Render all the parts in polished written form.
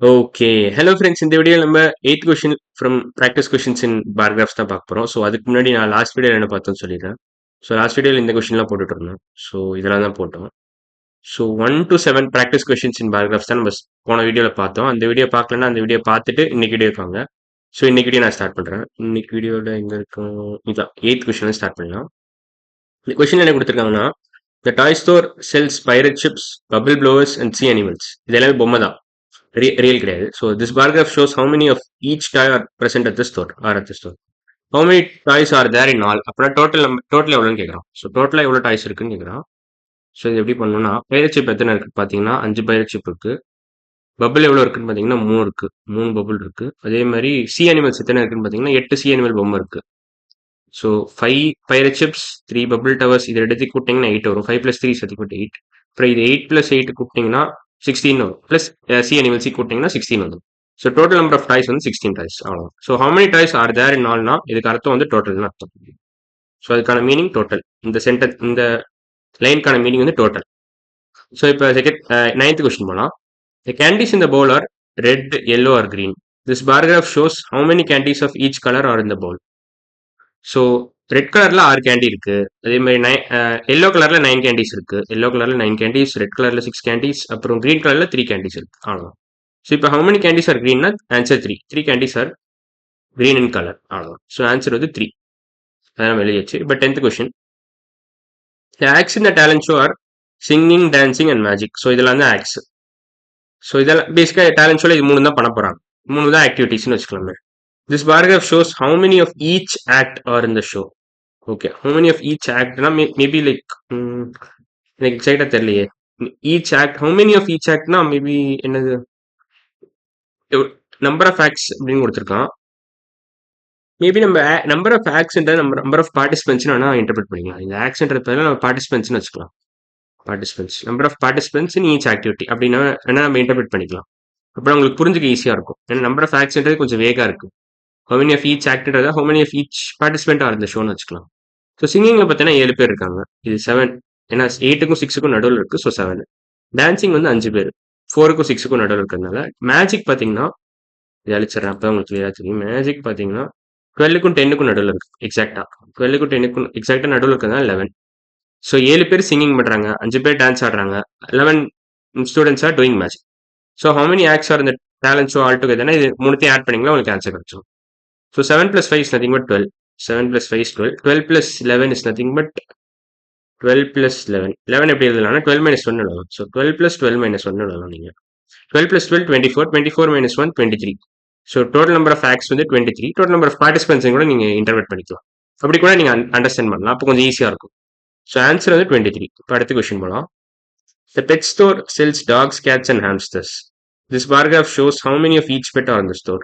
Okay. Hello friends. இந்த வீடியோல நம்ம 8த் question from practice questions in bar graphs தான் பார்க்க போறோம். ஸோ அதுக்கு முன்னாடி நான் லாஸ்ட் வீடியோல என்ன பார்த்தோம்னு சொல்லிடுறேன். ஸோ லாஸ்ட் வீடியோல இந்த கொஸ்டின்லாம் போட்டுட்டு இருந்தோம். ஸோ இதெல்லாம் தான் போட்டோம். So 1 to 7 practice questions in bar graphs தான் நம்ம போன வீடியோல பார்த்தோம். அந்த வீடியோ பார்க்கலன்னா அந்த வீடியோ பார்த்துட்டு இன்னைக்கு வீடியோ இருக்காங்க. ஸோ இன்னைக்கு வீடியோ நான் ஸ்டார்ட் பண்றேன். இன்னைக்கு வீடியோல எங்க இருக்கும்? இதான் 8th கொஸ்டின் ஸ்டார்ட் பண்ணலாம். இந்த கொஸ்டின் என்ன கொடுத்துருக்காங்கன்னா, the toy store sells pirate ships, bubble blowers and sea animals. இது எல்லாமே பொம்மை தான். ரியல் கிடையாது. So this bar graph shows how many of each toy are present at the store how many toys are there in all. அப்புறம் total எவ்வளோன்னு கேட்குறான். So டோட்டலாக எவ்வளோ டாய்ஸ் இருக்குன்னு கேட்குறான். ஸோ இது எப்படி பண்ணணும்னா, பைரட் சிப் எத்தனை இருக்கு பார்த்தீங்கன்னா 5 பைரட் சிப் இருக்கு. பபிள் எவ்வளோ இருக்குன்னு பார்த்தீங்கன்னா 3 இருக்கு. 3 பபிள் இருக்கு. அதே மாதிரி சி அனிமல்ஸ் எத்தனை இருக்குன்னு பார்த்தீங்கன்னா 8 சி அனிமல் பொம்மை இருக்கு. So 5 pirate chips, 3 bubble towers, இது எடுத்து கூட்டிங்கன்னா 8 வரும். 5 + 3 = 8. அப்புறம் இது 8 + 8 கூட்டிங்கன்னா 16 வரும். ப்ளஸ் சி அனிமல்ஸ் கூட்டிங்கன்னா 16 வரும். So total number of toys வந்து 16 டாய்ஸ். அவ்வளோ. So how many toys are there in ஆல்னா இதுக்கு அர்த்தம் வந்து டோட்டல்னு அர்த்தம். ஸோ அதுக்கான மீனிங் டோட்டல். இந்த லைனுக்கான மீனிங் வந்து டோட்டல். ஸோ இப்போ நைன்த் கொஸ்டின் போகலாம். The candies in the bowl are red, yellow or green. This bar graph shows how many candies of each color are in the bowl. So red கலர்ல 6 candy இருக்கு. அதே மாதிரி yellow கலர்ல 9 candies இருக்கு. Yellow கலர்ல 9 candies, red கலர்ல 6 candies, அப்புறம் green கலர்ல 3 கேண்டிஸ் இருக்கு. அவ்வளோதான். ஸோ இப்போ ஹவு மெனி கேண்டிஸ் ஆர் கிரீன்னா answer 3. 3 candies are green in colour. அவ்வளோதான். ஸோ ஆன்சர் வந்து 3. அதான் எழுதியாச்சு. இப்போ 10th question. The acts in the talent show are singing, dancing and magic. So இதெல்லாம் தான் ஆக்ட்ஸ். ஸோ இதெல்லாம் பேசிக்காக டேலண்ட் ஷோல இது 3 தான் பண்ண போறாங்க. 3 தான் ஆக்டிவிட்டிஸ்னு வச்சுக்கலாமே. This bar graph shows how many of each act are in the show. Okay, how many of each act na maybe like எனக்கு எக்ஸாக்டா தெரியலையே. Each act how many of each ஆக்ட்னா மேபி என்னது நம்பர் ஆஃப் ஆக்ட்ஸ் அப்படின்னு கொடுத்துருக்கான். Maybe நம்ம number of ஆக்ட்ஸ்ன்ற number of participants வேணா இன்டர்பிரட் பண்ணிக்கலாம். இந்த ஆக்ட்ஸ்ன்றது பதிலாக நம்ம பார்ட்டிசிபென்ட்ஸ்னு வச்சுக்கலாம். Participants number of participants in each activity அப்படின்னா வேணா நம்ம இன்டர்பிரட் பண்ணிக்கலாம். அப்புறம் உங்களுக்கு புரிஞ்சுக்க ஈஸியாக இருக்கும். ஏன்னா நம்பர் ஆஃப் ஆக்ட்ஸ்ன்றது கொஞ்சம் வேகா இருக்கு. ஹவு மெனி ஆஃப் ஈச் ஆக்ட்ன்றதா how many of each participant are இந்த ஷோன்னு வச்சுக்கலாம். ஸோ சிங்கிங்ல பார்த்தீங்கன்னா 7 பேர் இருக்காங்க. இது 7. ஏன்னா 8க்கும் 6க்கும் நடுவில் இருக்கு. ஸோ 7. டான்சிங் வந்து 5 பேர். 4க்கும் 6க்கும் நடுவில் இருக்கிறதுனால மேஜிக் பார்த்தீங்கன்னா இது அழிச்சிடறேன். அப்போ உங்களுக்கு கிளியராக தெரியும். மேஜிக் பார்த்தீங்கன்னா 12க்கும் 10க்கும் நடுவில் இருக்கு. எக்ஸாக்டா 12க்கும் 10க்கும் எக்ஸாக்டா நடுவில் இருக்கிறதுனால 11. ஸோ 7 பேர் சிங்கிங் பண்றாங்க, 5 பேர் டான்ஸ் ஆடுறாங்க, 11 students are doing magic. So how many acts are இந்த டேலண்ட் ஷோ ஆல் டுகெதர்னா இது மூணுத்தையும் ஆட் பண்ணிங்களா உங்களுக்கு ஆன்சர் கிடைச்சிடும். So 7 + 5 is nothing but 12. 7 + 5 is 12. 12 + 11 is nothing but 12 + 11. 11 எப்படி எழுதலாம்னா 12 - 1 எழுதலாம். ஸோ 12 + 12 - 1 எழுதலாம் நீங்க. 12 + 12 24. 24 - 1 23. So total number of acts வந்து 23. டோட்டல் நம்பர் ஆஃப் பார்ட்டிசிபென்ட்ஸ் கூட நீங்க இன்டர்பிரட் பண்ணிக்கலாம். அப்படி கூட நீங்க அண்டர்ஸ்டாண்ட் பண்ணலாம். அப்போ கொஞ்சம் ஈஸியா இருக்கும். ஸோ ஆன்சர் வந்து 23. இப்போ அடுத்த கொஸ்டின் போகலாம். The pet store sells dogs, cats and hamsters. This bar graph shows how many of each pet are in the store.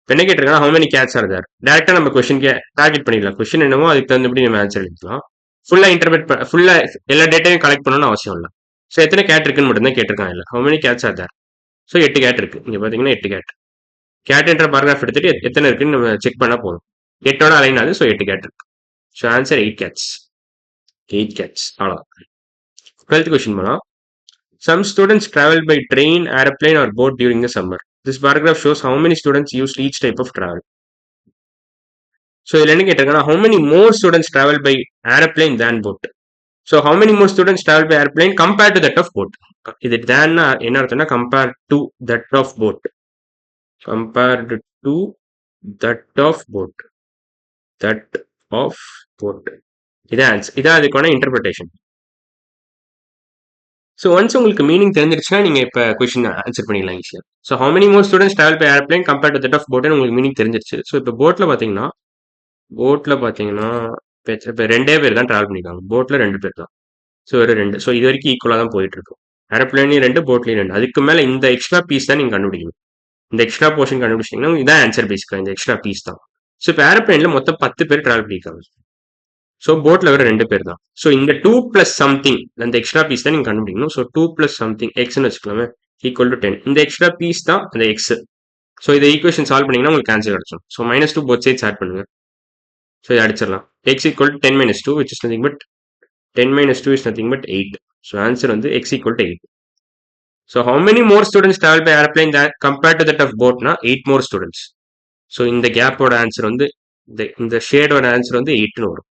என்ன கேட்டிருக்காங்க how many cats are there. டேரக்டா நம்ம கொஸ்டின் டார்கெட் பண்ணிடலாம். Question என்னமோ அதுக்கு தகுந்தபடி நம்ம ஆன்சர் எழுதிக்கலாம். ஃபுல்லா இன்டர்பிரட் ஃபுல்லா எல்லா டேட்டாவையும் கலெக்ட் பண்ணணும்னு அவசியம் இல்லை. ஸோ எத்தனை கேட் இருக்குன்னு மட்டும் தான் கேட்டிருக்காங்க. இல்லை how many cats are there. So 8 cat இருக்கு. இங்க பாத்தீங்கன்னா 8 கேட். கேட்ன்ற பாராகிராஃப் எடுத்துட்டு எத்தனை இருக்குன்னு நம்ம செக் பண்ணா போதும். 8ஓட அலைன் ஆகுது. ஸோ 8 கேட் இருக்கு. So answer 8 cats. 8 கேட்ஸ். அவ்வளோதான். 12th கொஸ்டின் போலாம். Some students travel by train, airplane or boat during the summer. This bar graph shows how many students use each type of travel. So இதில் என்ன கேட்டிருக்காங்கன்னா how many more students travel by airplane than boat. So how many more students travel by airplane compared to that of boat. இது than என்ன அர்த்தம்னா compared to that of boat. Compared to that of boat. That of boat. இதான் answer. இதான் அதுக்கான interpretation. So once உங்களுக்கு meaning தெரிஞ்சிருச்சுன்னா நீங்க இப்போ கொஸ்டின் ஆன்சர் பண்ணிடலாம் ஈஸியா. So how many more students travel by airplane compared to that of போட்னு உங்களுக்கு மீனிங் தெரிஞ்சிருச்சு. ஸோ இப்போ போட்ல பாத்தீங்கன்னா இப்போ 2 பேர் தான் டிராவல் பண்ணிருக்காங்க. போட்ல 2 பேர் தான். ஸோ ஒரு 2. ஸோ இது வரைக்கும் ஈக்குவலா தான் போயிட்டு இருக்கும். ஏரோப்ளைன்லயும் 2, போட்லயும் 2. அதுக்கு மேல இந்த எக்ஸ்ட்ரா பீஸ் தான் நீங்க கண்டுபிடிக்கணும். இந்த எக்ஸ்ட்ரா போர்ஷன் கண்டுபிடிச்சிங்கன்னா இதான் ஆன்சர் பேசிக்கா. இந்த எக்ஸ்ட்ரா பீஸ் தான். ஸோ இப்போ ஏரோப்ளைன்ல மொத்தம் 10 பேர் டிராவல் பண்ணிருக்காங்க. ஸோ போட்ல வர 2 பேர் தான். ஸோ இந்த 2 + சம்திங் அந்த எக்ஸ்ட்ரா பீஸ் தான் நீங்க கண்டுபிடிக்கணும். ஸோ 2 + சம்திங் எக்ஸ்னு வச்சுக்கலாமே ஈக்குவல் டு 10. இந்த எக்ஸ்ட்ரா பீஸ் தான் அந்த எக்ஸ். ஸோ இதை ஈக்குவேஷன் சால்வ் பண்ணீங்கன்னா உங்களுக்கு ஆன்சர் கிடைச்சிடும். ஸோ -2 போத் சைட்ஸ் ஆட் பண்ணுங்க. ஸோ இதை அடிச்சிடலாம். x = 10 - 2 which is nothing but 10 - 2 is nothing but 8. So answer வந்து x = 8. So how many more students travel by airplane that compared to that of boatனா 8 more students. So இந்த கேப்போட answer வந்து இந்த ஷேடோட answer வந்து 8ன்னு வரும்.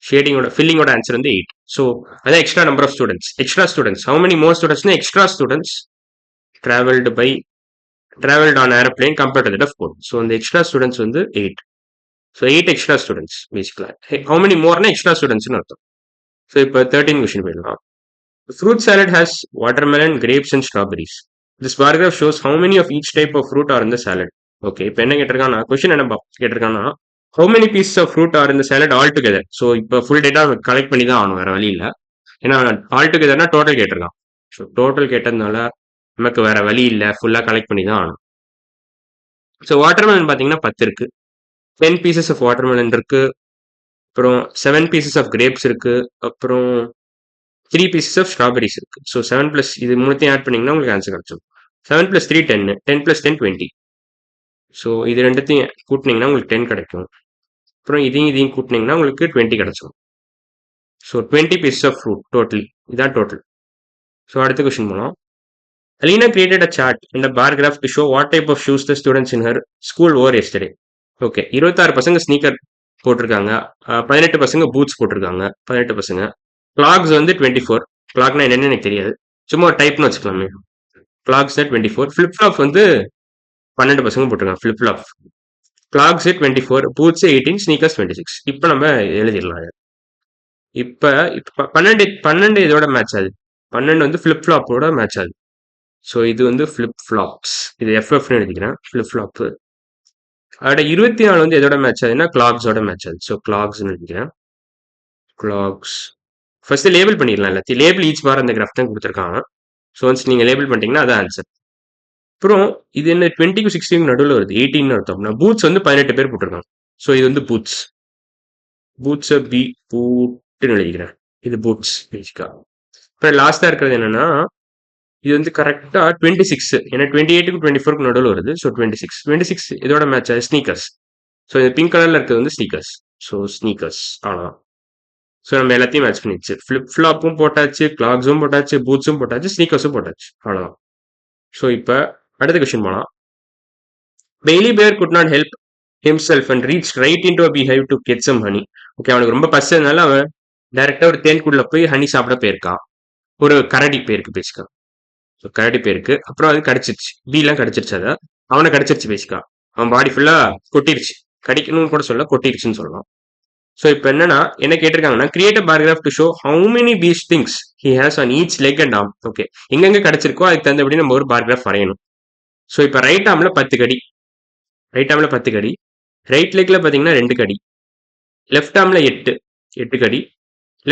ஷேடிங்கோட ஃபில்லிங்கோட answer வந்து 8. So அதான் extra number of students. Extra students how many more studentsனா extra students traveled on airplane compared to that of boat. So இந்த extra students வந்து 8. So 8 extra students basically. how many moreனா extra ஸ்டூடெண்ட்ஸ்னு அர்த்தம். So இப்போ 13 question போயிடலாம். Fruit salad has watermelon, grapes and strawberries. This bar graph shows how many of each type of fruit are in the salad. Okay, இப்போ என்ன கேட்டிருக்காங்கன்னா question என்ன கேட்டிருக்காங்கன்னா how many pieces of fruit are in the salad all together. So இப்போ full data collect பண்ணி தான் ஆகணும், வேற வழி இல்லை. ஏன்னா ஆல் டுகெதர்னா டோட்டல் கேட்டிருக்கான். ஸோ டோட்டல் கேட்டதுனால நமக்கு வேற வழி இல்லை, ஃபுல்லாக கலெக்ட் பண்ணி தான் ஆகணும். ஸோ வாட்டர்மெலன் பார்த்தீங்கன்னா 10 இருக்கு, 10 பீசஸ் ஆஃப் வாட்டர்மெலன் இருக்கு, அப்புறம் 7 பீசஸ் ஆஃப் கிரேப்ஸ் இருக்கு, அப்புறம் 3 பீசஸ் ஆஃப் ஸ்ட்ராபெரிஸ் இருக்கு. ஸோ 7 பிளஸ் இது மூணுத்தையும் ஆட் பண்ணீங்கன்னா உங்களுக்கு ஆன்சர் கிடைச்சிடும். 7 பிளஸ் 3 10, 10 பிளஸ் 10 20. ஸோ இது ரெண்டுத்தையும் கூட்டினீங்கன்னா உங்களுக்கு 10 கிடைக்கும். அப்புறம் இதையும் கூட்டினீங்கன்னா உங்களுக்கு 20 கிடைச்சிடும். So 20 pieces of fruit totally, இதான் டோட்டல். ஸோ அடுத்த கொஸ்டின் போகலாம். Alina created a chart and a bar graph to show what type of shoes the students in her school wore yesterday. Okay, 26 பசங்க ஸ்னீக்கர் போட்டிருக்காங்க, 18 பசங்க boots போட்டிருக்காங்க, 18 பசங்க. Clocks வந்து 24. கிளாக்னா என்னன்னு எனக்கு தெரியாது, சும்மா டைப்னு வச்சுக்கலாமே. கிளாக்ஸ் 24. ஃபிளிப் ஃப்ளாப் வந்து 12 பசங்க போட்டிருக்காங்க. Flip flop clocks 24, boots 18, sneakers 26. இப்போ நம்ம எழுதிடலாம். இப்போ 12 இதோட மேட்ச் ஆகுது. 12 வந்து ஃபிளிப் ஃப்ளாப்போட மேட்ச் ஆகுது. ஸோ இது வந்து ஃபிளிப் ஃப்ளாப்ஸ், இது எஃப்எஃப்னு எழுதிக்கிறேன், ஃபிளிப் ஃப்ளாப்பு. அதோட 24 வந்து எதோட மேட்ச் ஆகுதுன்னா கிளாக்ஸோட மேட்ச் ஆகுது. ஸோ கிளாக்ஸ்னு எழுதிக்கிறேன், கிளாக்ஸ். ஃபர்ஸ்ட் லேபிள் பண்ணிடலாம் எல்லாத்தையும். லேபிள் ஈச் பார் அந்த கிராஃப் தான் கொடுத்துருக்காங்க. ஸோ ஒன்ஸ் நீங்கள் லேபிள் பண்ணிட்டீங்கன்னா அதான் ஆன்சர். அப்புறம் இது என்ன 20க்கும் 16 நடுவில் வருது, 18 அர்த்தம். பூட்ஸ் வந்து 18 பேர் போட்டிருக்காங்க. ஸோ இது வந்து பூட்ஸ், பூட்ஸை பி பூட்டுன்னு எழுதிக்கிறேன், இது பூட்ஸ் பேசிக்கா. அப்புறம் லாஸ்டா இருக்கிறது என்னன்னா இது வந்து கரெக்டா 26, ஏன்னா 28க்கும் 24க்கும் நடுவில் வருது. ஸோ 26 இதோட மேட்ச் ஆகுது ஸ்னீக்கர்ஸ். ஸோ இது பிங்க் கலர்ல இருக்கிறது வந்து ஸ்னீக்கர்ஸ். ஸோ ஸ்னீக்கர்ஸ் அவ்வளோதான். ஸோ நம்ம எல்லாத்தையும் மேட்ச் பண்ணிடுச்சு. ஃபிளிப் ஃப்ளாப்பும் போட்டாச்சு, கிளாக்ஸும் போட்டாச்சு, பூட்ஸும் போட்டாச்சு, ஸ்னீக்கர்ஸும் போட்டாச்சு, அவ்வளோதான். ஸோ இப்போ அடுத்த கொஸ்டின் போகலாம். பெய்லி பேர் could not help himself and reached right into a beehive to get some honey. Okay, அவனுக்கு ரொம்ப பசினால அவன் டைரக்டா ஒரு தேன்கூட்ல போய் ஹனி சாப்பிட போயிருக்கான். ஒரு கரடி பேருக்கு பேசிக்கான். கரடி பேருக்கு அப்புறம் அது கடிச்சிருச்சு, பீலாம் கடிச்சிருச்சு, அதை அவனை கடிச்சிருச்சு பேசிக்கா. அவன் பாடி ஃபுல்லா கொட்டிருச்சு, கடிக்கணும்னு கூட சொல்ல, கொட்டிருச்சுன்னு சொல்லலாம். ஸோ இப்போ என்னன்னா என்ன கேட்டிருக்காங்கன்னா create a paragraph to show how many bee stings he has on each leg and arm. Okay, எங்கெங்க கிடைச்சிருக்கோ அதுக்கு தகுந்தபடி நம்ம ஒரு பாராகிராஃப் வரையணும். ஸோ இப்போ ரைட் ஆர்ம்ல 10 கடி, ரைட் ஆர்ம்ல 10 கடி, ரைட் லெக்ல பார்த்தீங்கன்னா 2 கடி, லெஃப்ட் ஆர்ம்ல 8 கடி,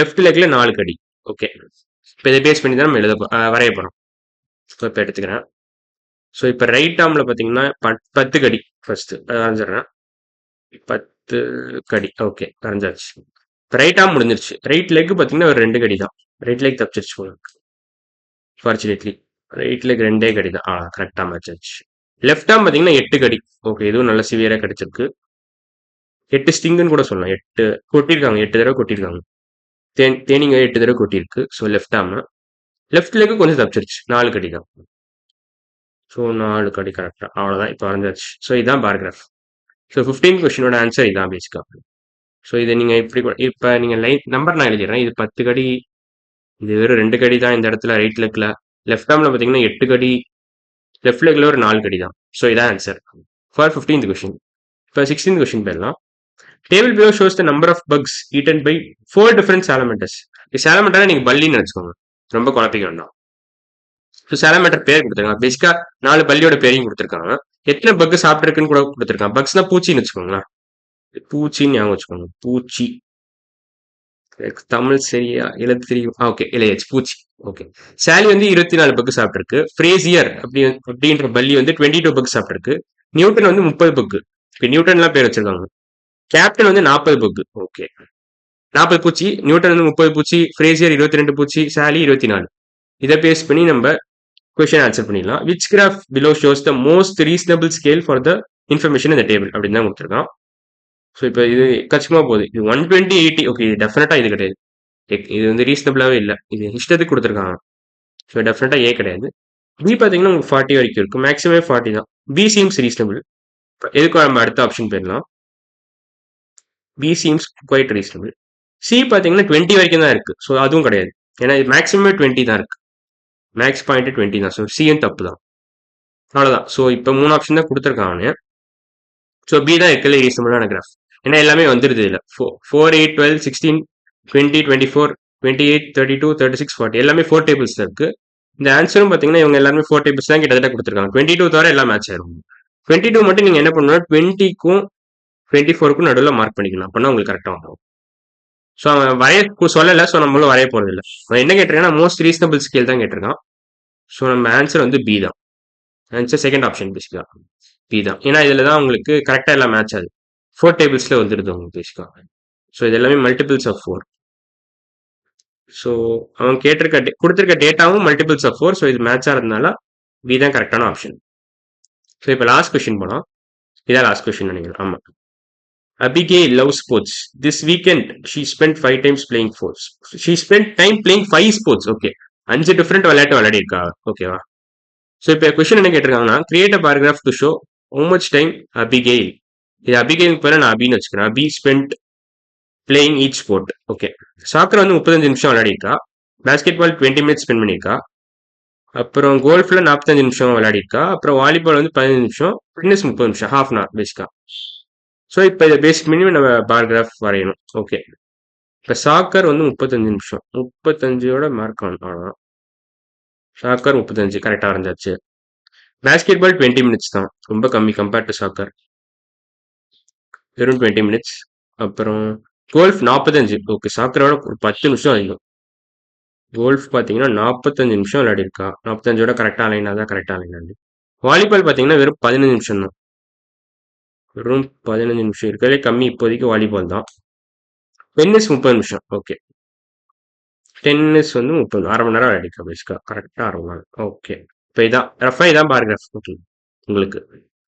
லெஃப்ட் லெக்ல 4 கடி. ஓகே, இப்போ இதை பேஸ் பண்ணி தான் நம்ம வரைய போறோம். ஸோ இப்போ எடுத்துக்கிறேன். ஸோ இப்போ ரைட் ஆர்ம்ல பார்த்தீங்கன்னா 10 கடி ஃபர்ஸ்ட் வரைஞ்சிடுறேன், 10 கடி. ஓகே, வரைஞ்சாச்சு. இப்போ ரைட் ஆர்ம் முடிஞ்சிருச்சு. ரைட் லெக் பார்த்தீங்கன்னா ஒரு 2 கடி தான், ரைட் லெக் தப்பிச்சிருச்சு உங்களுக்கு ஃபார்ச்சுனேட்லி. ரைட் லெக் 2 கடி தான், கரெக்டாக மேட்ச் ஆச்சு. லெஃப்ட் ஆர்ம் பார்த்தீங்கன்னா 8 கடி. ஓகே, இதுவும் நல்ல சிவியராக கிடைச்சிருக்கு. 8 ஸ்டிங்குன்னு கூட சொல்லலாம், 8 கொட்டியிருக்காங்க, 8 தடவை கொட்டியிருக்காங்க. தேனிங்க 8 தடவை கொட்டியிருக்கு. So left arm. Left leg கொஞ்சம் தப்பிச்சிருச்சு, 4 கடி தான். ஸோ 4 கடி கரெக்டாக, அவ்வளோதான். இப்போ வரைஞ்சாச்சு. ஸோ இதுதான் பாராகிராஃப். ஸோ 15 கொஸ்டினோட ஆன்சர் இதான் பேசிக்கா. ஸோ இதை நீங்கள் இப்படி இப்போ நீங்கள் நம்பர் நான் எழுதிடுறேன். இது 10 கடி, இது வெறும் 2 கடி தான் இந்த இடத்துல ரைட் லெக்ல. லெஃப்ட் ஆர்ம்ல பார்த்தீங்கன்னா 8 கடி, லெஃப்ட் லெக்ல ஒரு 4 கடி தான். ஸோ இதான் ஆன்சர் ஃபார் 15th கொஸ்டின். இப்போ 16th கொஸ்டின் போயிடலாம். Table below shows the number of bugs eaten by 4 different salamanders. சாலமேண்டரை நீங்கள் பல்லின்னு நினச்சிக்கோங்க, ரொம்ப குழப்பிக்க வேண்டாம். ஸோ சாலமேண்டர் பேர் கொடுத்துருக்காங்க, பேசிக்கா 4 பல்லியோட பேரையும் கொடுத்துருக்காங்க. எத்தனை பக்கு சாப்பிட்டுருக்குன்னு கூட கொடுத்துருக்காங்க. பக்ஸ்னா பூச்சின்னு வச்சுக்கோங்களேன், பூச்சின்னு ஞாபகம் வச்சுக்கோங்க, பூச்சி. தமிழ் சரியா எழுத தெரியும்? ஓகே, இளையாச்சு, பூச்சி. ஓகே, சாலி வந்து 24 பக்கு சாப்பிட்டுருக்கு. ஃப்ரேசியர் அப்படின்ற பல்லி வந்து 22 பக்கு சாப்பிட்டுருக்கு. நியூட்டன் வந்து 30 பக்கு. நியூட்டன்லாம் பேர் வச்சிருக்காங்க. கேப்டன் வந்து 40 பக்கு. ஓகே, 40 பூச்சி. நியூட்டன் வந்து 30 பூச்சி, ஃப்ரேசியர் 22 பூச்சி, சாலி 24. இதை பேஸ் பண்ணி நம்ம கொஸ்டின் ஆன்சர் பண்ணிடலாம். Which graph below shows the most reasonable scale for the information இந்த டேபிள் அப்படின்னு தான் கொடுத்துருக்கான். ஸோ இப்போ இது கச்சிமா போகுது. இது 120, 80. ஓகே, இது டெஃபினட்டா இது கிடையாது. இது வந்து ரீசனபிளாவே இல்லை, இது இஷ்டத்துக்கு கொடுத்துருக்காங்க. ஸோ டெஃபினட்டா ஏ கிடையாது. பி பார்த்தீங்கன்னா உங்களுக்கு 40 வரைக்கும் இருக்கு. மேக்ஸிமம் 40 தான். B seems reasonable. எதுக்கு நம்ம அடுத்த ஆப்ஷன் போயிடலாம். B seems quite reasonable. C பார்த்தீங்கன்னா 20 வரைக்கும் தான் இருக்கு. ஸோ அதுவும் கிடையாது. ஏன்னா மேக்ஸிமம் 20 தான் இருக்கு. மேக்ஸ் பாயிண்ட் 20 தான். ஸோ சியும் தப்பு தான். அவ்வளோதான். ஸோ இப்போ 3 ஆப்ஷன் தான் கொடுத்துருக்கான் அவனு. ஸோ பி தான் இருக்கல ரீசனபிளான கிராஃப். ஏன்னா எல்லாமே வந்துருது இல்லை. 4, 8, 12, 16, 20, 24, 28, 32, 36, 40 எல்லாமே 4 டேபிள்ஸ் தான் இருக்கு. இந்த ஆன்சரும் பார்த்தீங்கன்னா இவங்க எல்லாருமே 4 டேபிள்ஸ் தான் கிட்டத்தட்ட கொடுத்துருக்காங்க. 22 தவிர எல்லாம் மேட்ச் ஆயிரும். 22 மட்டும் நீங்க என்ன பண்ணணும், 20க்கும் 24க்கும் நடுவில் மார்க் பண்ணிக்கலாம். அப்படின்னா உங்களுக்கு கரெக்டாக வந்துடும். ஸோ அவன் வரைய சொல்லலை. ஸோ நம்மளும் வரைய போறது இல்லை. அவன் என்ன கேட்டிருக்கான்னா மோஸ்ட் ரீசனபிள் ஸ்கேல் தான் கேட்டிருக்கான். ஸோ நம்ம ஆன்சர் வந்து பி தான். ஆன்சர் செகண்ட் ஆப்ஷன் பேசிக்கா பி தான். ஏன்னா இதுல தான் உங்களுக்கு கரெக்டாக எல்லாம் மேட்ச் ஆகுது. 4 டேபிள்ஸ்ல வந்துடுது உங்களுக்கு பேசிக்கா. ஸோ இது எல்லாமே மல்டிபிள்ஸ் ஆஃப் 4. ஸோ அவன் கொடுத்துருக்க டேட்டாவும் மல்டிபிள்ஸ் ஆஃப் 4. ஸோ இது மேட்ச் ஆகிறதுனால பி தான் கரெக்டான ஆப்ஷன். ஸோ இப்போ லாஸ்ட் கொஸ்டின் போனோம். இதான் லாஸ்ட் கொஸ்டின் நினைக்கிறேன். ஆமா. Abigail loves sports. This weekend, she spent 5 times playing sports. She spent time playing 5 sports. Okay. 5 different விளையாட்டு விளையாடி இருக்கா. ஓகேவா. ஸோ இப்போ கொஸ்டின் என்ன கேட்டிருக்காங்கன்னா create a paragraph to show how much time Abigail. இது அபிகெயிலுக்கு பேர நான் அபின்னு வச்சுக்கிறேன். Abhi spend playing each sport. Okay. Soccer வந்து 35 நிமிஷம் விளையாடிருக்கா. பேஸ்கெட் பால் 20 மினிட்ஸ் ஸ்பெண்ட் பண்ணியிருக்கா. அப்புறம் கோல்ஃப்ல 45 நிமிஷம் விளையாடிருக்கா. அப்புறம் வாலிபால் வந்து 15 நிமிஷம். ஃபிட்னஸ் 30 நிமிஷம். ஹாஃப் அன் ஹவர் பேசிக்கா. ஸோ இப்போ இதை பேசிக் மினிமம் நம்ம பேராகிராஃப் வரையணும். ஓகே. இப்போ சாக்கர் வந்து 35 நிமிஷம். 35ஓட மார்க் ஆகணும். சாக்கர் 35 கரெக்டாக வரைஞ்சாச்சு. பேஸ்கெட் பால் 20 மினிட்ஸ் தான். ரொம்ப கம்மி கம்பேர்ட் டு சாக்கர். வெறும் 20 மினிட்ஸ். அப்புறம் கோல்ஃப் 45. ஓகே. சாக்கரோட ஒரு 10 நிமிஷம் அதிகம். கோல்ஃப் பார்த்தீங்கன்னா 45 நிமிஷம் விளையாடிருக்கா. 45ஓட கரெக்டாக அலைனா தான் கரெக்டாக அலைனா. வாலிபால் பார்த்தீங்கன்னா வெறும் 15 நிமிஷம் தான். வெறும் 15 நிமிஷம் இருக்கிறதே கம்மி இப்போதைக்கு வாலிபால் தான். டென்னிஸ் 30 நிமிஷம். ஓகே. டென்னிஸ் வந்து 30 அரை மணி நேரம் விளையாடிருக்கா பேசிக்கா. கரெக்டாக அரை மணி நேரம். ஓகே. இப்போ இதான் ரஃபா இதான் பேராகிராஃப். ஓகே உங்களுக்கு.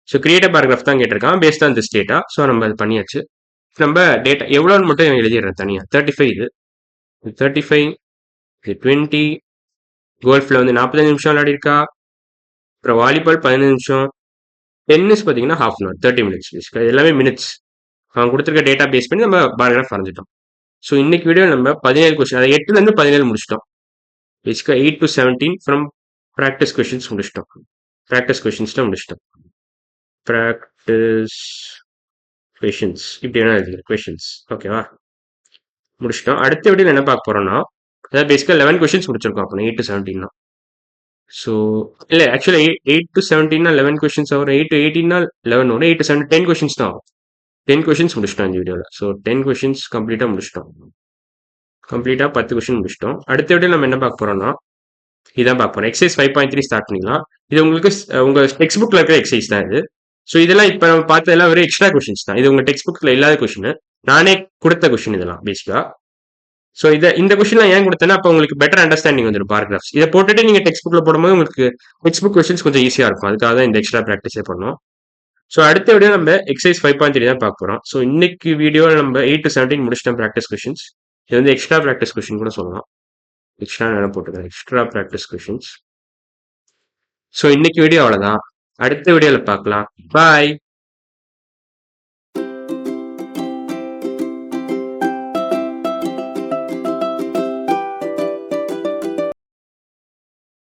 ஸோ கிரியேட்டிவ் பேராகிராஃப் தான் கேட்டிருக்கான் based on this data. So நம்ம அது பண்ணியாச்சு. நம்ம டேட்டா எவ்வளோன்னு மட்டும் எழுதிடுறேன் தனியாக. 35 இது 35 இது 20. கோல்ஃபில் வந்து 45 நிமிஷம் விளையாடிருக்கா. அப்புறம் வாலிபால் 15 நிமிஷம். டென்னிஸ் பார்த்தீங்கன்னா ஹாஃப் அன் ஹவர் 30 மினிட்ஸ். எல்லாமே மினிட்ஸ். அவன் கொடுத்துருக்க டேட்டா பேஸ் பண்ணி நம்ம பேராகிராஃப் வரைஞ்சிட்டோம். ஸோ இன்னைக்கு வீடியோ நம்ம 17 கொஸ்டின், அது 8லேருந்து 17 முடிச்சிட்டோம். பேசிக்காக 8 to 17 ஃப்ரம் ப்ராக்டிஸ் கொஸ்டின்ஸ் முடிச்சிட்டோம். ப்ராக்டிஸ் கொஸ்டின்ஸ்லாம் முடிச்சிட்டோம். ப்ராக்டிஸ் கொஷின்ஸ் இப்படி என்ன இருக்குது கொஷின்ஸ். ஓகேவா. முடிச்சிட்டோம். அடுத்த வீடியோவில் என்ன பார்க்க போறோம்னா அதாவது பேசிக்காக 11 கொஸ்டின்ஸ் முடிச்சிருக்கோம். அப்போ 8 to 17 தான். ஸோ இல்லை ஆக்சுவலி 8 to 17 11 கொஸ்டின்ஸ் வரும். 8 to 18 11 வரும். 8 to 17 10 கொஸ்டின்ஸ் தான் ஆகும். 10 கொஸ்டின்ஸ் முடிச்சிட்டோம் இந்த வீடியோவில். ஸோ 10 கொஸ்டின்ஸ் கம்ப்ளீட்டாக முடிச்சிட்டோம். கம்ப்ளீட்டாக 10 கொஸ்டின் முடிச்சிட்டோம். அடுத்த வீடியோ நம்ம என்ன பார்க்க போறோம்னா இதான் பார்க்க போறோம். எக்ஸசைஸ் 5.3 ஸ்டார்ட் பண்ணிக்கலாம். இது உங்களுக்கு உங்க டெக்ஸ்ட் புக்ல இருக்கிற எக்ஸசைஸ் தான் இது. ஸோ இதெல்லாம் இப்போ நம்ம பார்த்ததெல்லாம் ஒரு எக்ஸ்ட்ரா கொஸ்டின்ஸ் தான். இது உங்க டெக்ஸ்ட் புக்ல இல்லாத கொஸ்டின், நானே கொடுத்த கொஸ்டின் இதெல்லாம் பேசிக்கா. ஸோ இந்த கொஸ்டின்லாம் ஏன் கொடுத்தேன்னா அப்போ உங்களுக்கு பெட்டர் அண்டர்ஸ்டாண்டிங் வந்துடும் பேராகிராஃப்ஸ். இதை போட்டுட்டு நீங்க டெக்ஸ்ட் புக்ல போடும்போது உங்களுக்கு டெக்ஸ்ட் புக் கொஸ்டின்ஸ் கொஞ்சம் ஈஸியா இருக்கும். அதுக்காக தான் இந்த எக்ஸ்ட்ரா ப்ராக்டிஸே பண்ணோம். ஸோ அடுத்த வீடியோ நம்ம எக்ஸசைஸ் 5.3 தான் பார்க்க போறோம். ஸோ இன்னைக்கு வீடியோ நம்ம 8 to 17 முடிச்சிட்டோம் ப்ராக்டிஸ் கொஸ்டின்ஸ். இது வந்து எக்ஸ்ட்ரா ப்ராக்டிஸ் கொஸ்டின் கூட சொல்லலாம். எக்ஸ்ட்ரா நான் போட்டுக்கிறேன் எக்ஸ்ட்ரா ப்ராக்டிஸ் கொஸ்டின்ஸ். ஸோ இன்னைக்கு வீடியோ அவ்வளோதான். அடுத்த வீடியோவில் பார்க்கலாம். பாய்.